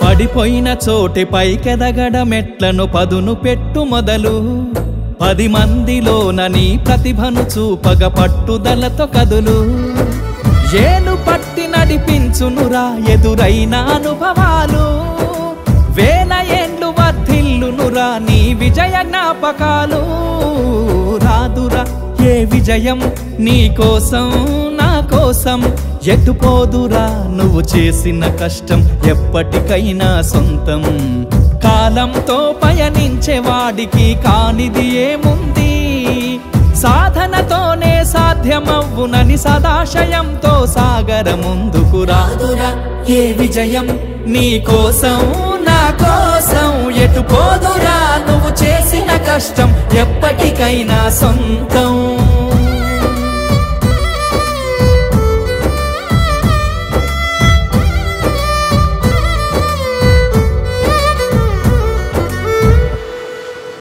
పడిపోయిన చోటే పైకెదగడ మెట్లను పదును పెట్టు మొదలు 10 మందిలోన నీ ప్రతిభను చూపగ పట్టుదలతో కదులు ఏలు పట్టి నడిపించునురా ఎదురైన అనుభవాలు వేల ఏండ్లు వర్ధిల్లునురా నీ విజయ జ్ఞాపకాలు రాదురా ఏ విజయం నీ కోసం నా కోసం ఎటుపోదురా నువ్వు చేసిన కష్టం ఎప్పటికైనా సొంతం కాలంతో పయనించే వాడికి కానిది ఏముంది సాధనతోనే సాధ్యమవ్వునని సదాశయంతో సాగర ముందుకు రాదురా ఏ విజయం నీ కోసం నా కోసం ఎటుపోదురా నువ్వు చేసిన కష్టం ఎప్పటికైనా సొంతం